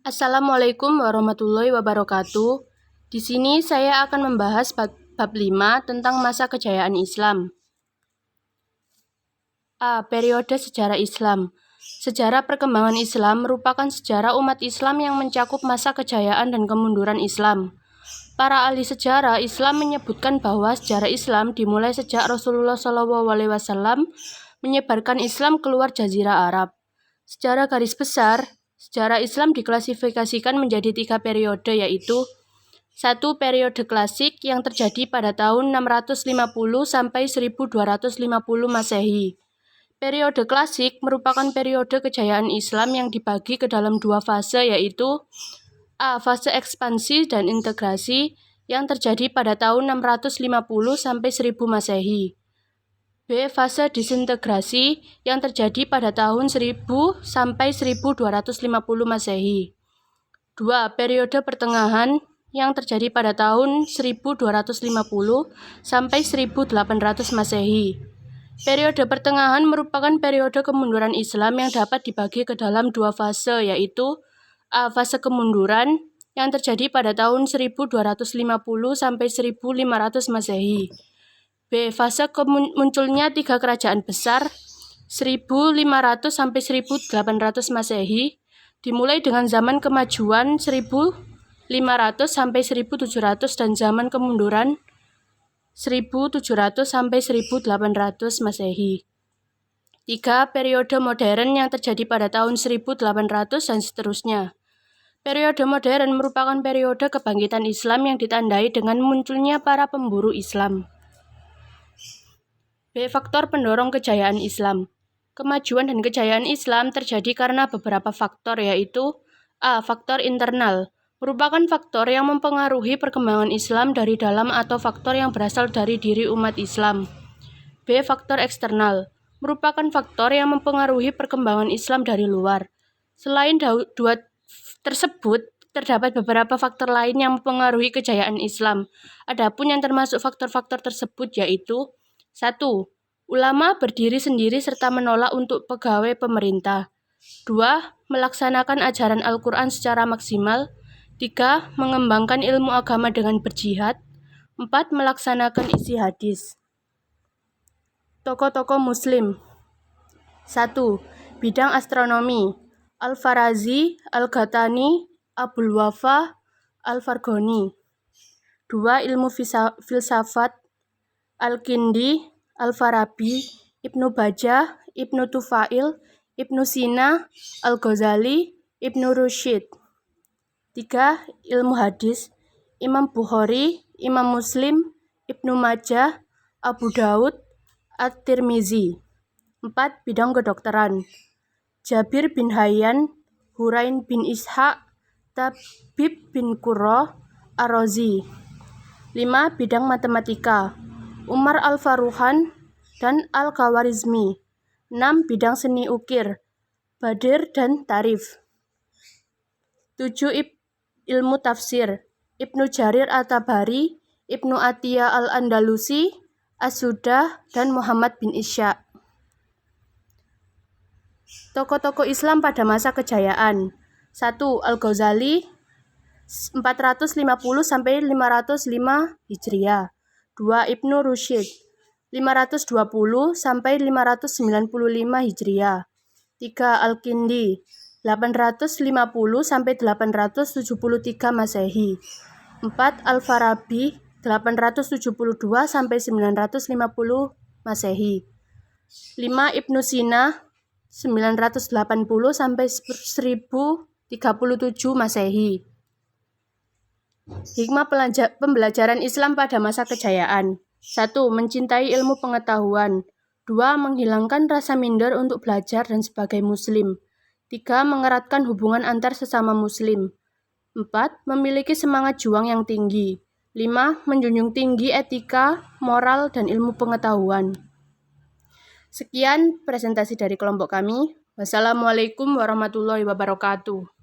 Assalamualaikum warahmatullahi wabarakatuh. Di sini saya akan membahas bab 5 tentang masa kejayaan Islam. A. Periode sejarah Islam. Sejarah perkembangan Islam merupakan sejarah umat Islam yang mencakup masa kejayaan dan kemunduran Islam. Para ahli sejarah Islam menyebutkan bahwa sejarah Islam dimulai sejak Rasulullah SAW menyebarkan Islam keluar Jazirah Arab. Secara garis besar, sejarah Islam diklasifikasikan menjadi 3 periode, yaitu 1. Periode klasik yang terjadi pada tahun 650 sampai 1250 Masehi. Periode klasik merupakan periode kejayaan Islam yang dibagi ke dalam 2 fase, yaitu A. Fase ekspansi dan integrasi yang terjadi pada tahun 650 sampai 1000 Masehi. B. Fase disintegrasi yang terjadi pada tahun 1000 sampai 1250 Masehi. 2. Periode pertengahan yang terjadi pada tahun 1250 sampai 1800 Masehi. Periode pertengahan merupakan periode kemunduran Islam yang dapat dibagi ke dalam 2 fase, yaitu A. Fase kemunduran yang terjadi pada tahun 1250 sampai 1500 Masehi. B. Fase munculnya 3 kerajaan besar 1500 sampai 1800 Masehi, dimulai dengan zaman kemajuan 1500 sampai 1700 dan zaman kemunduran 1700 sampai 1800 Masehi. 3. Periode modern yang terjadi pada tahun 1800 dan seterusnya. Periode modern merupakan periode kebangkitan Islam yang ditandai dengan munculnya para pemburu Islam. B. Faktor pendorong kejayaan Islam. Kemajuan dan kejayaan Islam terjadi karena beberapa faktor, yaitu A. Faktor internal, merupakan faktor yang mempengaruhi perkembangan Islam dari dalam atau faktor yang berasal dari diri umat Islam. B. Faktor eksternal, merupakan faktor yang mempengaruhi perkembangan Islam dari luar. Selain dua tersebut, terdapat beberapa faktor lain yang mempengaruhi kejayaan Islam. Adapun yang termasuk faktor-faktor tersebut yaitu 1. Ulama berdiri sendiri serta menolak untuk pegawai pemerintah. 2. Melaksanakan ajaran Al-Quran secara maksimal. 3. Mengembangkan ilmu agama dengan berjihad. 4. Melaksanakan isi hadis. Tokoh-tokoh Muslim. 1. Bidang astronomi: Al-Farazi, Al-Ghatani, Abul Wafa, Al-Farghani. 2. Ilmu filsafat: Al-Kindi, Al-Farabi, Ibnu Bajjah, Ibnu Tufail, Ibnu Sina, Al-Ghazali, Ibnu Rusyid. 3. Ilmu hadis: Imam Bukhari, Imam Muslim, Ibnu Majah, Abu Daud, At-Tirmizi. 4. Bidang kedokteran: Jabir bin Hayyan, Hurain bin Ishaq, Tabib bin Qurra, Ar-Razi. 5. Bidang matematika: Umar Al-Faruhan dan Al-Khawarizmi. 6. Bidang seni ukir: Badir dan Tarif. 7. Ilmu tafsir: Ibnu Jarir At-Tabari, Ibnu Atiyah Al-Andalusi, As-Sudah, dan Muhammad bin Ishaq. Tokoh-tokoh Islam pada masa kejayaan: 1. Al-Ghazali 450 sampai 505 Hijriah. 2. Ibnu Rusyid 520 sampai 595 Hijriah. 3. Al-Kindi 850 sampai 873 Masehi. 4. Al-Farabi 872 sampai 950 Masehi. 5. Ibnu Sina 980 sampai 1037 Masehi. Hikmah pembelajaran Islam pada masa kejayaan: 1. Mencintai ilmu pengetahuan. 2. Menghilangkan rasa minder untuk belajar dan sebagai muslim. 3. Mengeratkan hubungan antar sesama muslim. 4. Memiliki semangat juang yang tinggi. 5. Menjunjung tinggi etika, moral, dan ilmu pengetahuan. Sekian presentasi dari kelompok kami. Wassalamualaikum warahmatullahi wabarakatuh.